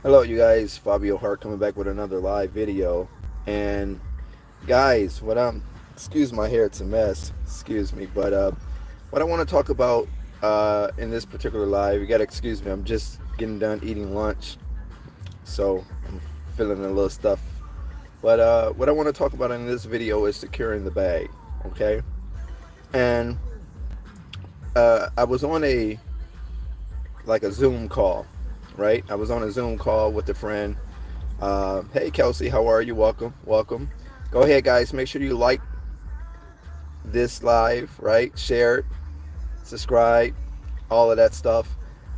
Hello, you guys. Fabio Hart coming back with another live video. And guys, excuse my hair, it's a mess. Excuse me, but what I want to talk about in this particular live, you gotta excuse me. I'm just getting done eating lunch, so I'm feeling a little stuff. But what I want to talk about in this video is securing the bag. Okay, and I was on a Zoom call, right? I was on a Zoom call with a friend. Hey, Kelsey, how are you? Welcome, welcome. Go ahead, guys. Make sure you like this live, right? Share it, subscribe, all of that stuff.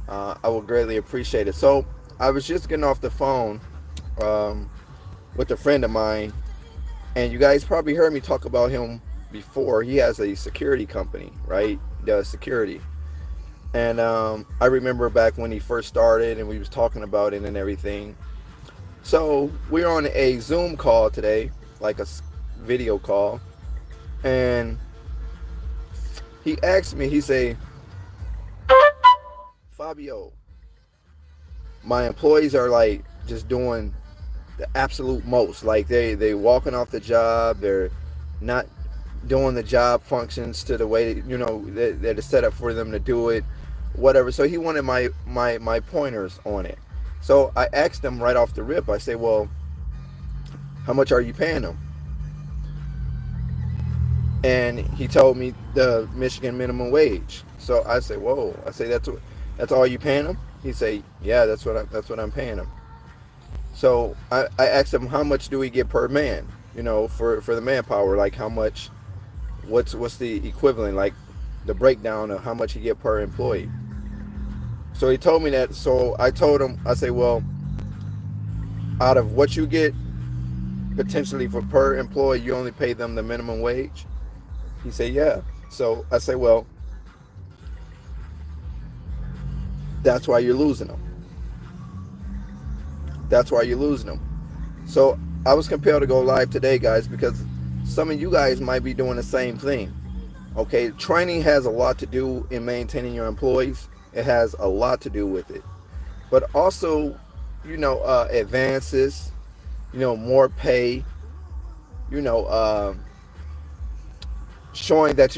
I will greatly appreciate it. So I was just getting off the phone um, with a friend of mine, and you guys probably heard me talk about him before. He has a security company, right? He does security. And I remember back when he first started and we was talking about it and everything. So we're on a Zoom call today, like a video call. And he asked me, he say, Fabio, my employees are like just doing the absolute most. Like they walking off the job. They're not doing the job functions to the way that is set up for them to do it, whatever. So he wanted my pointers on it. So I asked him right off the rip. I say, well, how much are you paying them? And he told me the Michigan minimum wage. So I say, whoa. I say, that's all you paying them? He say, yeah, that's what I'm paying them. So I asked him, how much do we get per man? For the manpower, like how much, what's the equivalent, like the breakdown of how much you get per employee. So he told me that. So I told him, I say, well, out of what you get potentially for per employee, you only pay them the minimum wage? He said, yeah. So I say, well, that's why you're losing them. That's why you're losing them. So I was compelled to go live today, guys, because some of you guys might be doing the same thing. Okay, training has a lot to do in maintaining your employees. It has a lot to do with it. But also, advances, more pay, showing that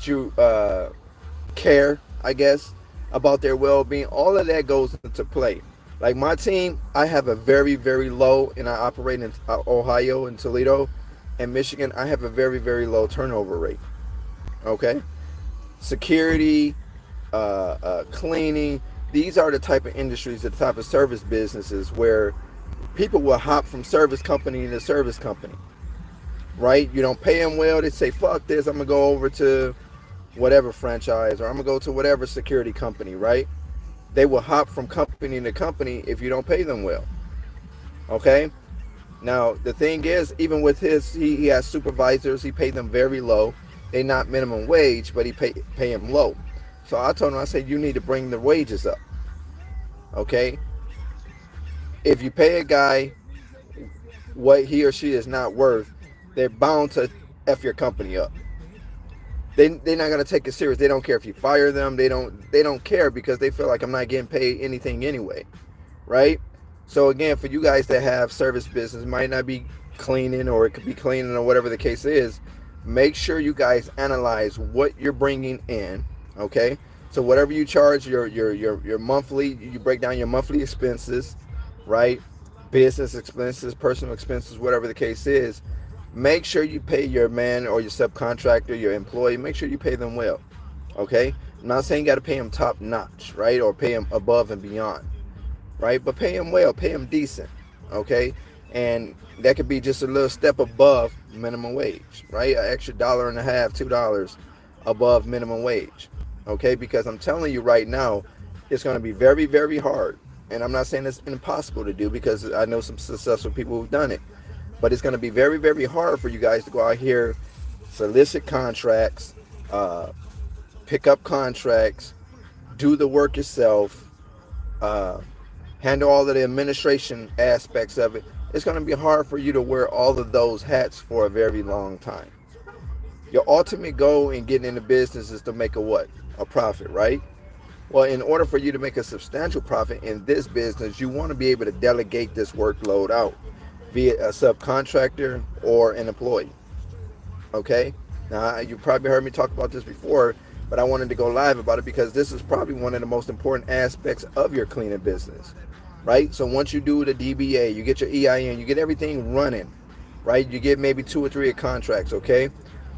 you care, I guess, about their well-being. All of that goes into play. Like my team, I have a very, very low, and I operate in Ohio and Toledo and Michigan. I have a very, very low turnover rate. Okay, security, cleaning. These are the type of industries, the type of service businesses where people will hop from service company to service company. Right? You don't pay them well. They say, "Fuck this! I'm gonna go over to whatever franchise, or I'm gonna go to whatever security company." Right? They will hop from company to company if you don't pay them well. Okay. Now the thing is, even with he has supervisors. He paid them very low. They not minimum wage, but he pay him low. So I told him, I said, you need to bring the wages up. Okay. If you pay a guy what he or she is not worth, they're bound to F your company up. They're not gonna take it serious. They don't care if you fire them. They don't care because they feel like I'm not getting paid anything anyway. Right? So again, for you guys that have service business, might not be cleaning, or it could be cleaning, or whatever the case is, make sure you guys analyze what you're bringing in. Okay, so whatever you charge your monthly, you break down your monthly expenses, right? Business expenses, personal expenses, whatever the case is. Make sure you pay your man or your subcontractor, your employee. Make sure you pay them well. Okay, I'm not saying you got to pay them top notch, right, or pay them above and beyond, right? But pay them well, pay them decent. Okay, and that could be just a little step above minimum wage, right? An extra $1.50, $2 above minimum wage. Okay, because I'm telling you right now, it's going to be very, very hard. And I'm not saying it's impossible to do, because I know some successful people who've done it. But it's going to be very, very hard for you guys to go out here, solicit contracts, pick up contracts, do the work yourself, handle all of the administration aspects of it. It's going to be hard for you to wear all of those hats for a very long time. Your ultimate goal in getting into business is to make a what? A profit, right? Well, in order for you to make a substantial profit in this business, you want to be able to delegate this workload out via a subcontractor or an employee. Okay? Now, you probably heard me talk about this before, but I wanted to go live about it because this is probably one of the most important aspects of your cleaning business, right? So once you do the DBA, you get your EIN, you get everything running, right? You get maybe 2 or 3 contracts, okay?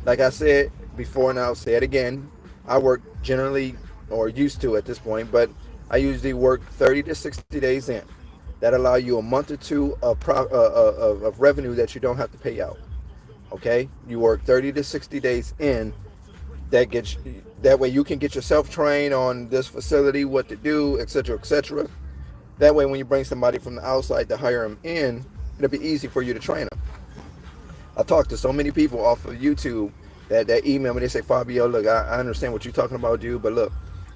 Like I said before, and I'll say it again, I work generally, or used to at this point, but I usually work 30 to 60 days in. That allow you a month or two of revenue that you don't have to pay out. Okay, you work 30 to 60 days in. That way you can get yourself trained on this facility, what to do, etc., etc. That way, when you bring somebody from the outside to hire them in, it'll be easy for you to train them. I talk to so many people off of YouTube that email me. They say, Fabio, look, I understand what you're talking about, dude, but look,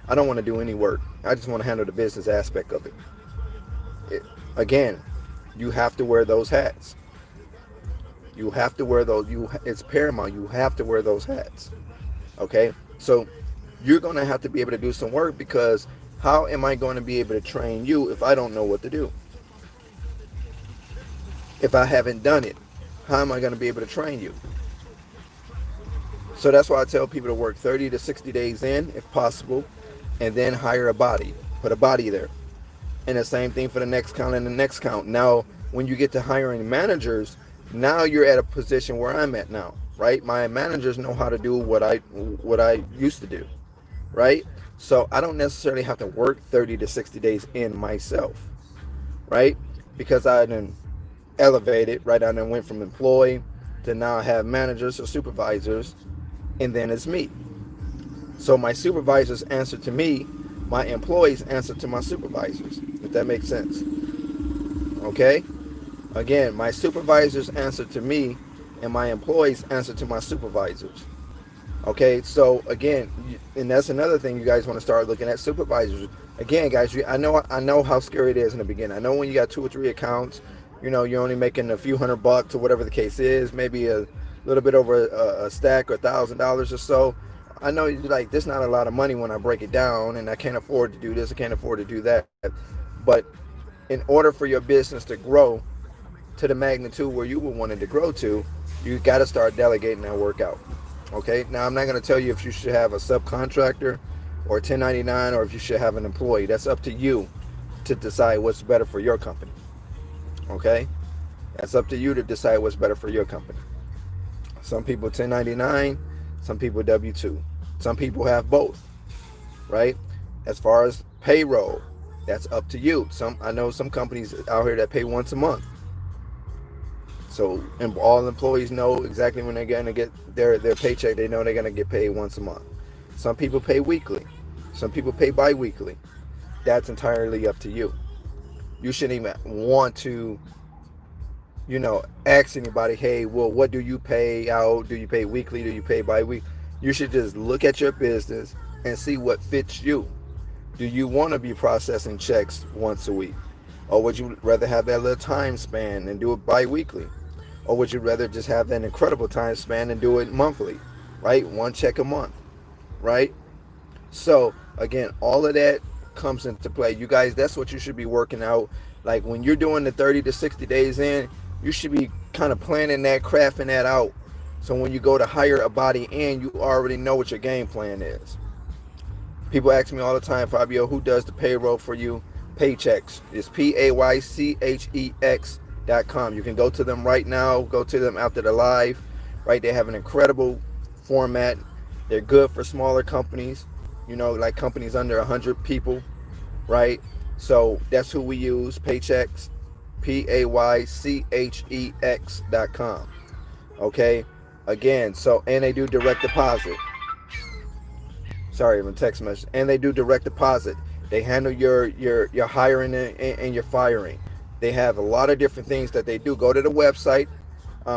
I don't want to do any work. I just want to handle the business aspect of it. Again, you have to wear those hats. You have to wear those. It's paramount. You have to wear those hats. Okay? So you're going to have to be able to do some work, because how am I going to be able to train you if I don't know what to do? If I haven't done it, how am I going to be able to train you? So that's why I tell people to work 30 to 60 days in, if possible, and then hire a body. Put a body there. And the same thing for the next count and the next count. Now, when you get to hiring managers, now you're at a position where I'm at now, right? My managers know how to do what I used to do, right? So I don't necessarily have to work 30 to 60 days in myself, right? Because I done elevated, right? I done went from employee to now I have managers or supervisors, and then it's me. So my supervisors answer to me, my employees answer to my supervisors, if that makes sense. Okay? Again, my supervisors answer to me, and my employees answer to my supervisors. Okay, so again, and that's another thing you guys want to start looking at, supervisors. Again, guys, I know how scary it is in the beginning. I know when you got 2 or 3 accounts, you know, you're only making a few $100 or whatever the case is, maybe a little bit over a stack or $1,000 or so. I know you're like, this is not a lot of money when I break it down, and I can't afford to do this, I can't afford to do that. But in order for your business to grow to the magnitude where you would want it to grow to, you got to start delegating that work out. Okay, now I'm not going to tell you if you should have a subcontractor or 1099 or if you should have an employee. That's up to you to decide what's better for your company. Okay, that's up to you to decide what's better for your company. Some people 1099, some people W2. Some people have both, right? As far as payroll, that's up to you. I know some companies out here that pay once a month. So and all employees know exactly when they're going to get their paycheck. They know they're going to get paid once a month. Some people pay weekly. Some people pay bi-weekly. That's entirely up to you. You shouldn't even want to, ask anybody, hey, well, what do you pay out? Do you pay weekly? Do you pay bi-weekly? You should just look at your business and see what fits you. Do you want to be processing checks once a week? Or would you rather have that little time span and do it bi-weekly? Or would you rather just have that incredible time span and do it monthly, right? 1 check a month, right? So again, all of that comes into play. You guys, that's what you should be working out. Like when you're doing the 30 to 60 days in, you should be kind of planning that, crafting that out. So when you go to hire a body in, you already know what your game plan is. People ask me all the time, Fabio, who does the payroll for you? Paychex. It's paychex.com. You can go to them right now. Go to them after the live. Right, they have an incredible format. They're good for smaller companies, like companies under 100 people, right? So that's who we use. Paychex, paychex.com. Okay. Again, and they do direct deposit. Sorry, I'm a text message. And they do direct deposit. They handle your hiring and your firing. They have a lot of different things that they do. Go to the website.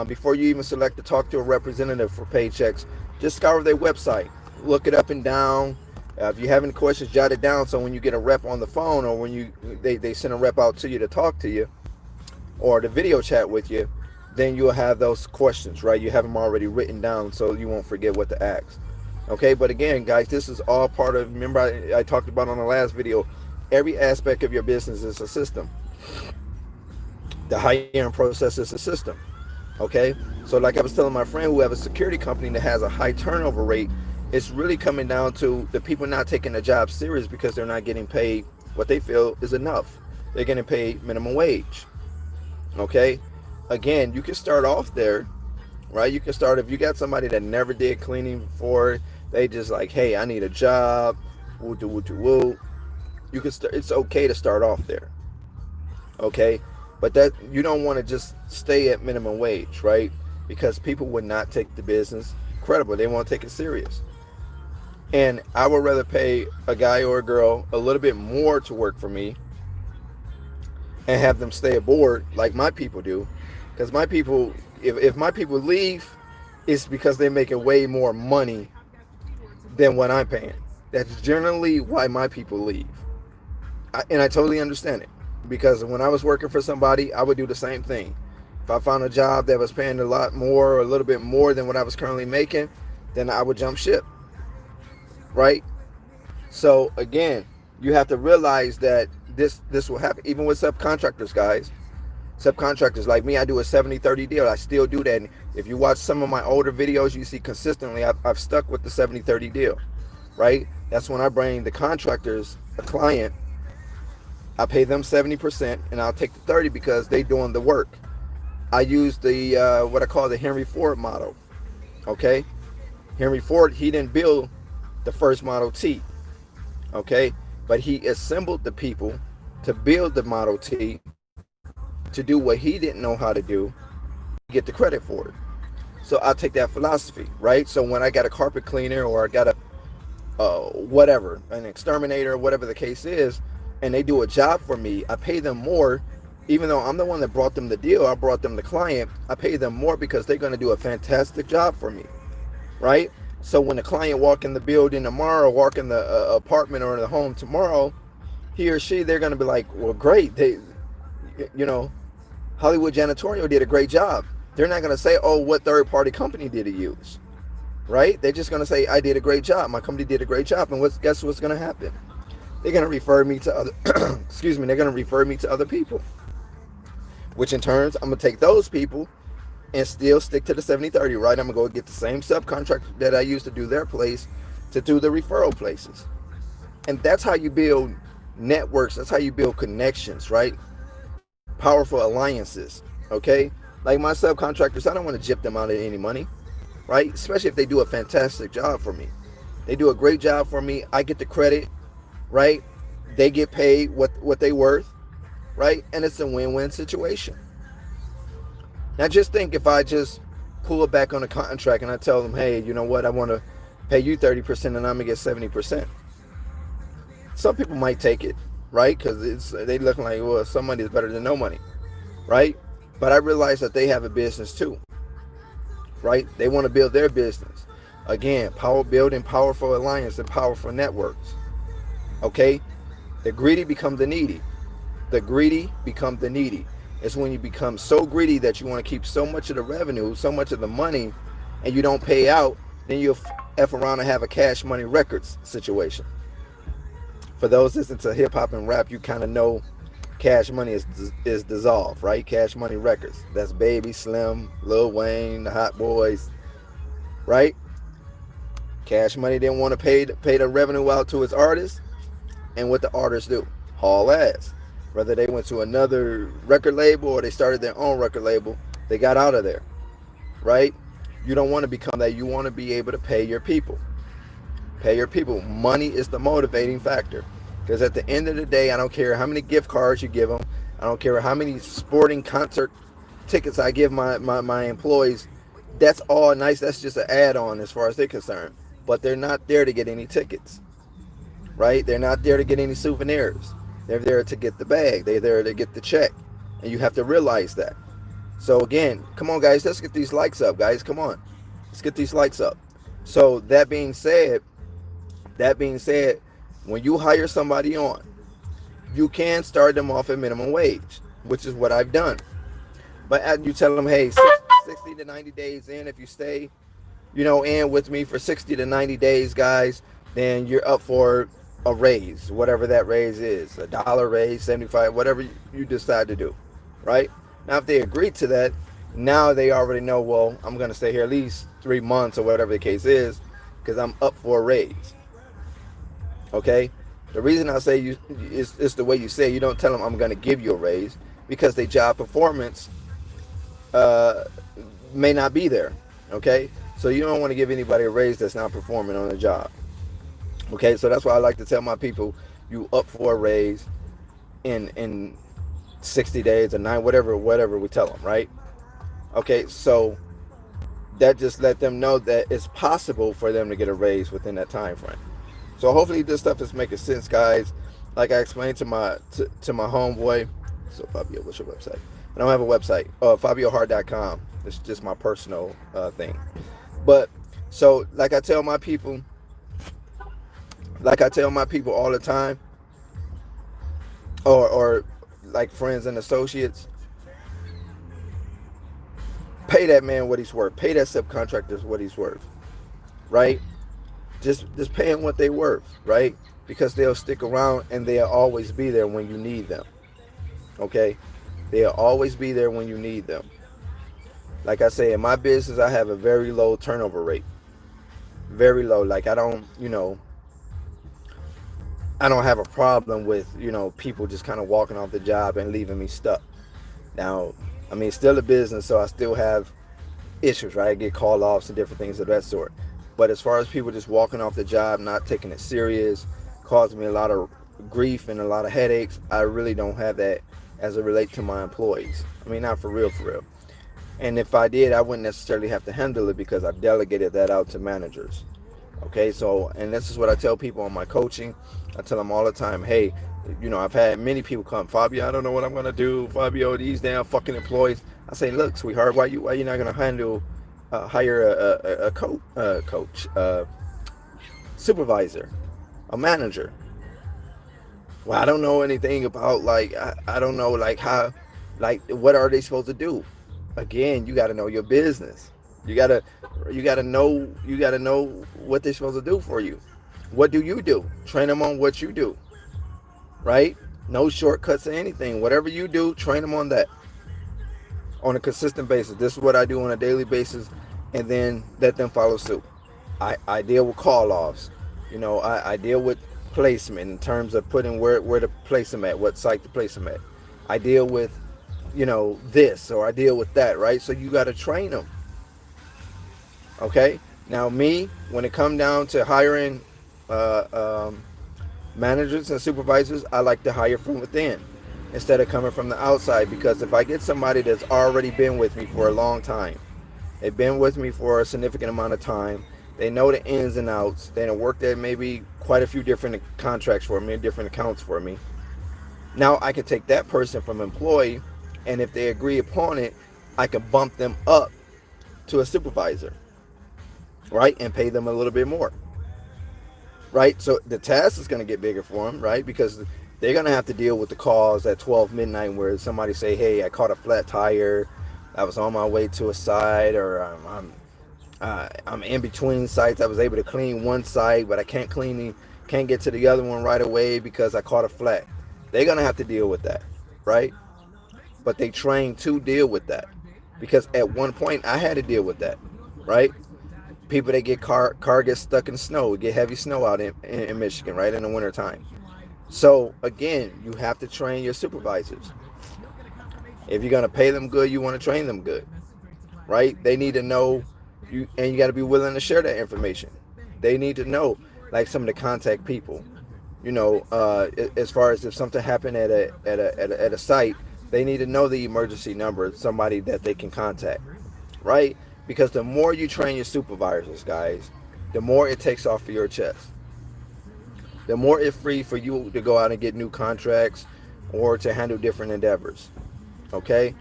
Before you even select to talk to a representative for Paychex, just scour their website. Look it up and down. If you have any questions, jot it down so when you get a rep on the phone or when they send a rep out to you to talk to you or to video chat with you, then you'll have those questions, right? You have them already written down so you won't forget what to ask. Okay, but again, guys, this is all part of, remember I talked about on the last video, every aspect of your business is a system. The hiring process is a system. Okay, so like I was telling my friend who have a security company that has a high turnover rate, it's really coming down to the people not taking the job serious because they're not getting paid what they feel is enough. They're getting paid minimum wage. Okay, again, you can start off there, right? You can start if you got somebody that never did cleaning before. They just like, hey, I need a job. Woo do woo do woo. You can start. It's okay to start off there. Okay, but that you don't want to just stay at minimum wage, right? Because people would not take the business credible. They won't take it serious. And I would rather pay a guy or a girl a little bit more to work for me and have them stay aboard like my people do. Because my people, if my people leave, it's because they're making way more money than what I'm paying. That's generally why my people leave. And I totally understand it. Because when I was working for somebody, I would do the same thing. If I found a job that was paying a lot more or a little bit more than what I was currently making, then I would jump ship. Right? So again, you have to realize that this will happen even with subcontractors, guys. Subcontractors like me, I do a 70-30 deal. I still do that. And if you watch some of my older videos, you see consistently I've stuck with the 70-30 deal. Right? That's when I bring the contractors a client. I pay them 70% and I'll take the 30 because they doing the work. I use the what I call the Henry Ford model. Okay? Henry Ford, he didn't build the first Model T. Okay? But he assembled the people to build the Model T to do what he didn't know how to do, get the credit for it. So I'll take that philosophy, right? So when I got a carpet cleaner or I got a whatever, an exterminator, whatever the case is, and they do a job for me, I pay them more. Even though I'm the one that brought them the deal, I brought them the client, I pay them more because they're going to do a fantastic job for me, right? So when the client walk in the building tomorrow, walk in the apartment or the home tomorrow, he or she, they're going to be like, well, great. They, you know, Hollywood Janitorial did a great job. They're not going to say, oh, what third party company did he use? Right? They're just going to say, I did a great job. My company did a great job. And guess what's going to happen? They're going to refer me to other, excuse me, they're going to refer me to other people. Which in turn, I'm going to take those people and still stick to the 70-30, right? I'm going to go get the same subcontractor that I used to do their place to do the referral places. And that's how you build networks. That's how you build connections, right? Powerful alliances, okay? Like my subcontractors, I don't want to jip them out of any money, right? Especially if they do a fantastic job for me. They do a great job for me. I get the credit, right? They get paid what they worth, right? And it's a win-win situation. Now just think if I just pull it back on the contract and I tell them, hey, you know what? I want to pay you 30% and I'm going to get 70%. Some people might take it, right? Because they looking like, well, some money is better than no money, right? But I realize that they have a business too, right? They want to build their business. Again, building powerful alliance and powerful networks, okay? The greedy become the needy. The greedy become the needy. It's when you become so greedy that you want to keep so much of the revenue, so much of the money, and you don't pay out, then you'll F around and have a Cash Money Records situation. For those listening to hip hop and rap, you kind of know Cash Money is dissolved, right? Cash Money Records. That's Baby, Slim, Lil Wayne, the Hot Boys, right? Cash Money didn't want to pay the revenue out to its artists, and what the artists do? Haul ass. Whether they went to another record label or they started their own record label, they got out of there, right? You don't want to become that. You want to be able to pay your people. Pay your people. Money is the motivating factor. Because at the end of the day, I don't care how many gift cards you give them. I don't care how many sporting concert tickets I give my employees. That's all nice. That's just an add-on as far as they're concerned. But they're not there to get any tickets, right? They're not there to get any souvenirs. They're there to get the bag. They're there to get the check. And you have to realize that. So again, come on guys, let's get these likes up, guys. Come on. Let's get these likes up. So that being said, when you hire somebody on, you can start them off at minimum wage, which is what I've done. But you tell them, hey, 60 to 90 days in, if you stay, in with me for 60 to 90 days, guys, then you're up for a raise, whatever that raise is, a dollar raise, 75, whatever you decide to do, right? Now, if they agree to that, now they already know, well, I'm going to stay here at least 3 months or whatever the case is because I'm up for a raise, okay? The reason I say is the way you say, you don't tell them I'm going to give you a raise because their job performance uh, may not be there, okay? So you don't want to give anybody a raise that's not performing on the job. Okay, so that's why I like to tell my people, you up for a raise in 60 days or 9, whatever we tell them, right? Okay, so that just let them know that it's possible for them to get a raise within that time frame. So hopefully this stuff is making sense, guys. Like I explained to my homeboy. So Fabio, what's your website? I don't have a website. FabioHart.com. It's just my personal thing. But so like I tell my people all the time, or like friends and associates, pay that man what he's worth. Pay that subcontractor what he's worth, right? Just pay them what they're worth, right? Because they'll stick around and they'll always be there when you need them, okay? They'll always be there when you need them. Like I say, in my business, I have a very low turnover rate. Very low. Like I don't have a problem with, people just kind of walking off the job and leaving me stuck. Now, I mean, it's still a business, so I still have issues, right? I get call offs and different things of that sort. But as far as people just walking off the job, not taking it serious, causing me a lot of grief and a lot of headaches, I really don't have that as it relates to my employees. I mean, not for real. And if I did, I wouldn't necessarily have to handle it because I've delegated that out to managers. Okay, so, and this is what I tell people on my coaching. I tell them all the time, hey, I've had many people come, Fabio, I don't know what I'm going to do. Fabio, these damn fucking employees. I say, look, sweetheart, why you not going to hire a coach, supervisor, a manager? Well, I don't know anything about, like, I don't know, like, how, like, what are they supposed to do? Again, you got to know your business. You gotta know what they're supposed to do for you. What do you do? Train them on what you do, right? No shortcuts or anything. Whatever you do, train them on that on a consistent basis. This is what I do on a daily basis, and then let them follow suit. I deal with call-offs. I deal with placement in terms of putting where to place them at, what site to place them at. I deal with, this, or I deal with that, right? So you got to train them. Okay? Now me, when it comes down to hiring managers and supervisors, I like to hire from within instead of coming from the outside, because if I get somebody that's already been with me for a long time, they've been with me for a significant amount of time, they know the ins and outs, they have worked at maybe quite a few different contracts for me, different accounts for me. Now I can take that person from employee, and if they agree upon it, I can bump them up to a supervisor, right, and pay them a little bit more, right? So the task is going to get bigger for them, right, because they're going to have to deal with the calls at 12 midnight where somebody say, hey, I caught a flat tire, I was on my way to a site, or I'm in between sites, I was able to clean one site, but I can't get to the other one right away because I caught a flat. They're going to have to deal with that, right? But they train to deal with that, because at one point I had to deal with that, right? People that get car gets stuck in snow, get heavy snow out in Michigan, right, in the wintertime. So again, you have to train your supervisors. If you're going to pay them good, you want to train them good, right? They need to know you, and you got to be willing to share that information. They need to know, like, some of the contact people, as far as if something happened at a site, they need to know the emergency number, somebody that they can contact, right? Because the more you train your supervisors, guys, the more it takes off of your chest. The more it's free for you to go out and get new contracts or to handle different endeavors, okay?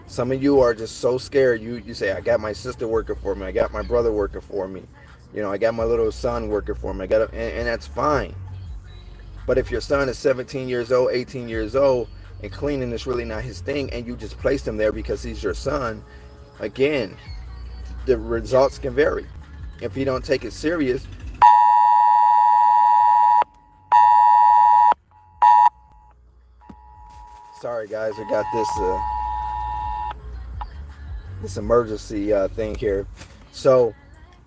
Some of you are just so scared. You say, I got my sister working for me. I got my brother working for me. I got my little son working for me. And that's fine. But if your son is 17 years old, 18 years old, and cleaning is really not his thing, and you just placed him there because he's your son, again, the results can vary. if he don't take it serious, sorry guys, I got this emergency thing here. So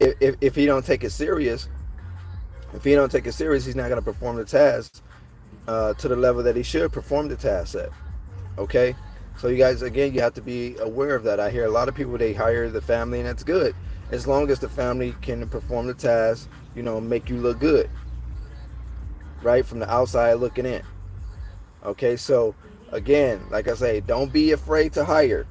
if he don't take it serious, he's not going to perform the task to the level that he should perform the task at. Okay, so you guys, again, you have to be aware of that. I hear a lot of people, they hire the family, and that's good as long as the family can perform the task, make you look good, right, from the outside looking in. Okay, so again, like I say, don't be afraid to hire.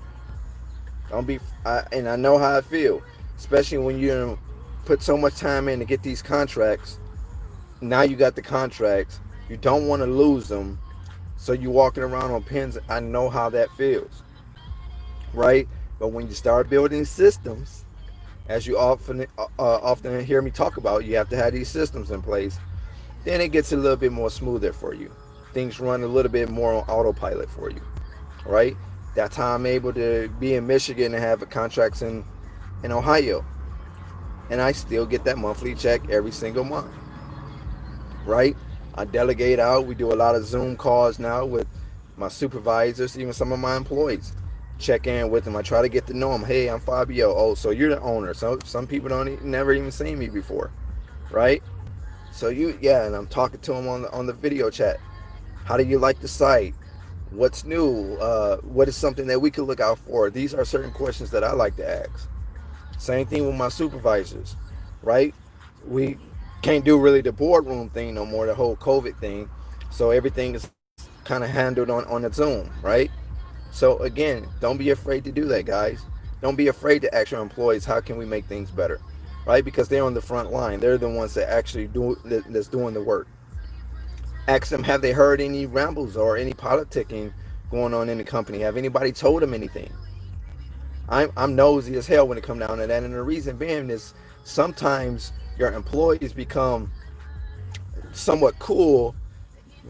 And I know how I feel, especially when you put so much time in to get these contracts. Now you got the contracts, you don't want to lose them, so you're walking around on pins. I know how that feels, right? But when you start building systems, as you often hear me talk about, you have to have these systems in place. Then it gets a little bit more smoother for you. Things run a little bit more on autopilot for you, right? That's how I'm able to be in Michigan and have contracts in Ohio, and I still get that monthly check every single month, right? I delegate out. We do a lot of Zoom calls now with my supervisors, even some of my employees. Check in with them. I try to get to know them. Hey, I'm Fabio. Oh, so you're the owner. So some people never even seen me before, right? So and I'm talking to them on the video chat. How do you like the site? What's new? What is something that we could look out for? These are certain questions that I like to ask. Same thing with my supervisors, right? We can't do really the boardroom thing no more, the whole COVID thing. So everything is kind of handled on the Zoom, right? So again, don't be afraid to do that, guys. Don't be afraid to ask your employees, how can we make things better, right? Because they're on the front line. They're the ones that actually that's doing the work. Ask them, have they heard any rambles or any politicking going on in the company? Have anybody told them anything? I'm nosy as hell when it comes down to that, and the reason being is sometimes your employees become somewhat cool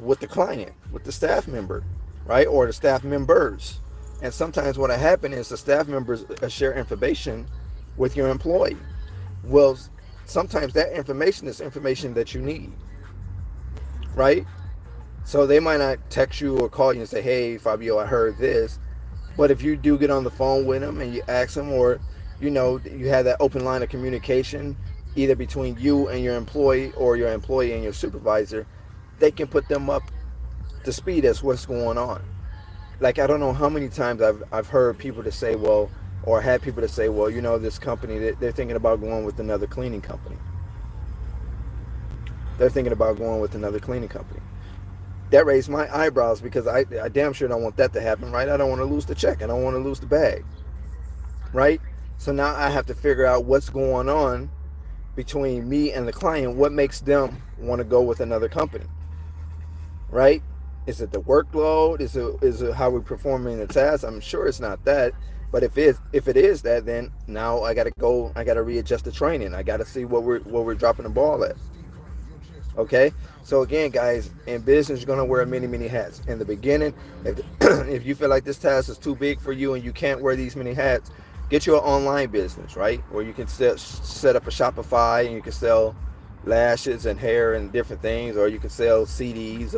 with the client, with the staff member, right, or the staff members. And sometimes what happens is the staff members share information with your employee. Well, sometimes that information is information that you need, right? So they might not text you or call you and say, hey, Fabio, I heard this. But if you do get on the phone with them and you ask them, or, you have that open line of communication, either between you and your employee or your employee and your supervisor, they can put them up to speed as what's going on. Like, I don't know how many times I've heard people to say, well, or had people to say, well, this company, they're thinking about going with another cleaning company. They're thinking about going with another cleaning company. That raised my eyebrows, because I damn sure don't want that to happen, right? I don't want to lose the check. I don't want to lose the bag, right? So now I have to figure out what's going on between me and the client. What makes them want to go with another company, right? Is it the workload? Is it how we're performing the task? I'm sure it's not that. But if it is that, then now I got to readjust the training. I got to see what we're dropping the ball at. Okay, so again, guys, in business, you're gonna wear many hats. In the beginning, if you feel like this task is too big for you and you can't wear these many hats, get you an online business, right? Where you can set up a Shopify and you can sell lashes and hair and different things, or you can sell CDs,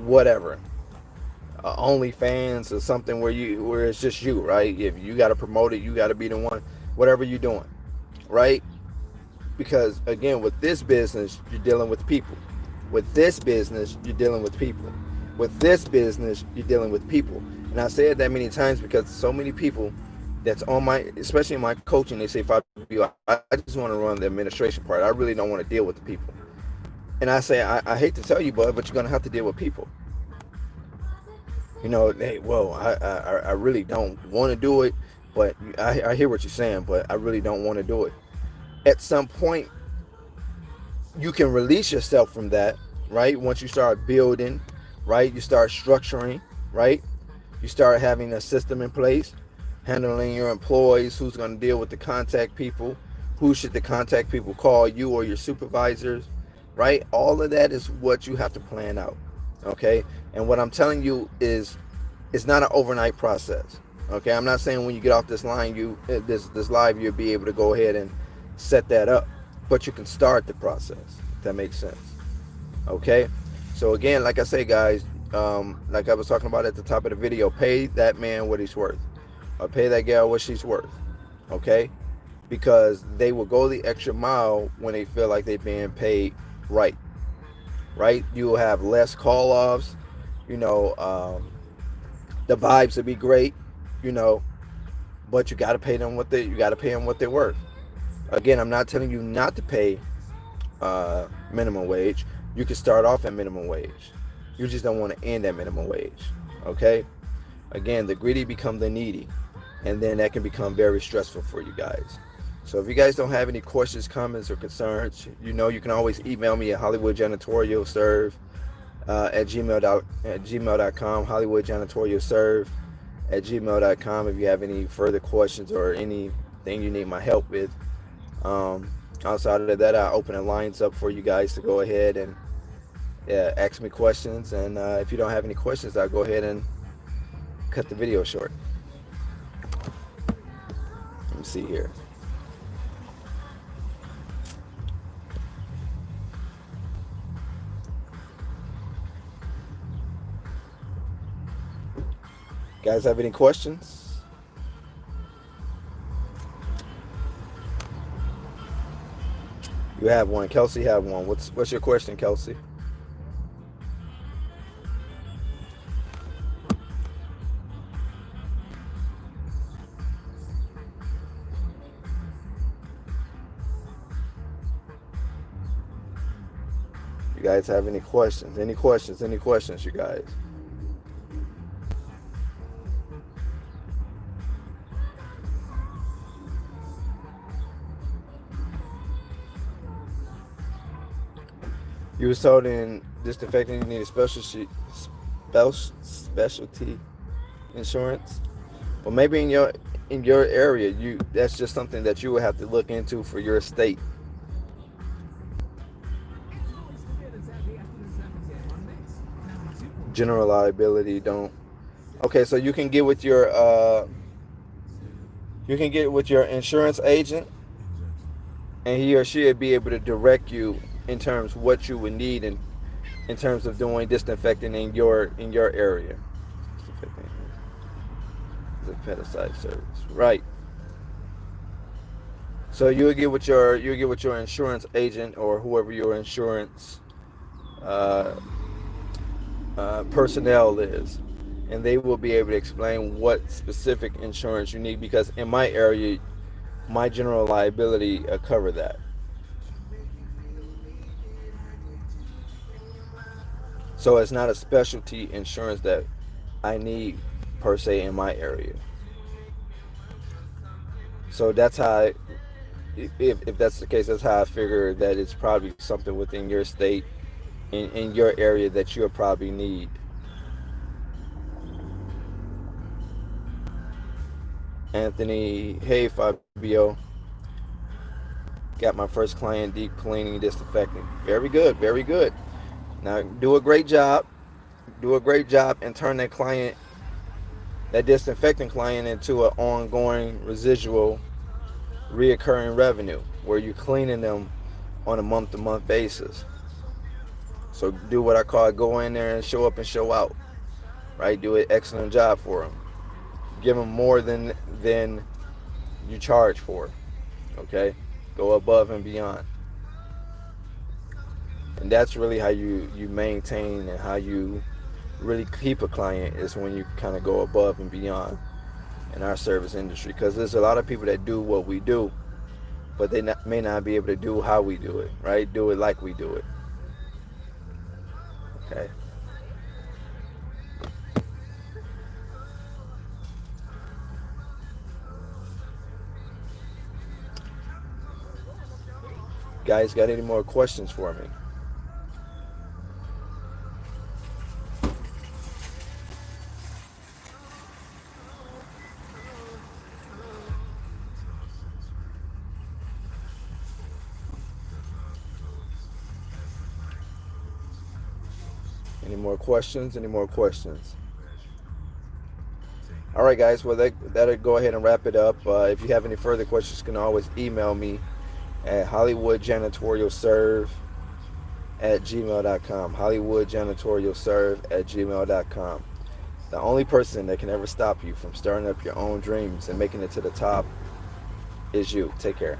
whatever. OnlyFans or something where it's just you, right? If you got to promote it, you got to be the one, whatever you're doing, right? Because again, with this business, you're dealing with people. With this business, you're dealing with people. With this business, you're dealing with people. And I said that many times because so many people that's on especially in my coaching, they say, Fabio, I just want to run the administration part. I really don't want to deal with the people. And I say, I hate to tell you, bud, but you're going to have to deal with people. Hey, well, I really don't want to do it, but I hear what you're saying, but I really don't want to do it. At some point, you can release yourself from that, right? Once you start building, right? You start structuring, right? You start having a system in place, handling your employees, who's going to deal with the contact people, who should the contact people call, you or your supervisors, right? All of that is what you have to plan out, okay? And what I'm telling you is, it's not an overnight process, okay? I'm not saying when you get off this line, this live, you'll be able to go ahead set that up, but you can start the process, if that makes sense. Okay, so again, like I say, guys, like I was talking about at the top of the video, pay that man what he's worth, or pay that gal what she's worth. Okay, because they will go the extra mile when they feel like they're being paid right. Right, you will have less call offs. You know, the vibes will be great. You know, but you got to pay them what they're worth. Again, I'm not telling you not to pay minimum wage. You can start off at minimum wage. You just don't want to end at minimum wage. Okay? Again, the greedy become the needy. And then that can become very stressful for you guys. So if you guys don't have any questions, comments, or concerns, you know you can always email me at hollywoodjanitorialserve at gmail.com, hollywoodjanitorialserve@gmail.com if you have any further questions or anything you need my help with. Outside of that, I open the lines up for you guys to go ahead and ask me questions. And if you don't have any questions, I'll go ahead and cut the video short. Let me see here. Guys have any questions? You have one. Kelsey have one. What's your question, Kelsey? You guys have any questions? Any questions, you guys? You was told in disinfecting you need a specialty insurance. Well, maybe in your area, that's just something that you would have to look into for your state. General liability don't. Okay, so you can get with your insurance agent, and he or she will be able to direct you in terms of what you would need in terms of doing disinfecting in your area. The pesticide service, right? So you'll get with your insurance agent or whoever your insurance personnel is, and they will be able to explain what specific insurance you need, because in my area, my general liability cover that. So it's not a specialty insurance that I need per se in my area. So that's how, if that's the case, that's how I figure that it's probably something within your state, in your area, that you'll probably need. Anthony, hey Fabio. Got my first client, deep cleaning, disinfecting. Very good, very good. Now do a great job and turn that client, that disinfecting client, into an ongoing, residual, reoccurring revenue where you're cleaning them on a month-to-month basis. So do what I call go in there and show up and show out, right? Do an excellent job for them. Give them more than you charge for, okay? Go above and beyond. And that's really how you maintain and how you really keep a client, is when you kind of go above and beyond in our service industry. Because there's a lot of people that do what we do, but they may not be able to do how we do it, right? Do it like we do it. Okay. Guys, got any more questions for me? Any more questions? Any more questions? All right, guys. Well, that'll go ahead and wrap it up. If you have any further questions, you can always email me at hollywoodjanitorialserve@gmail.com. hollywoodjanitorialserve@gmail.com. The only person that can ever stop you from starting up your own dreams and making it to the top is you. Take care.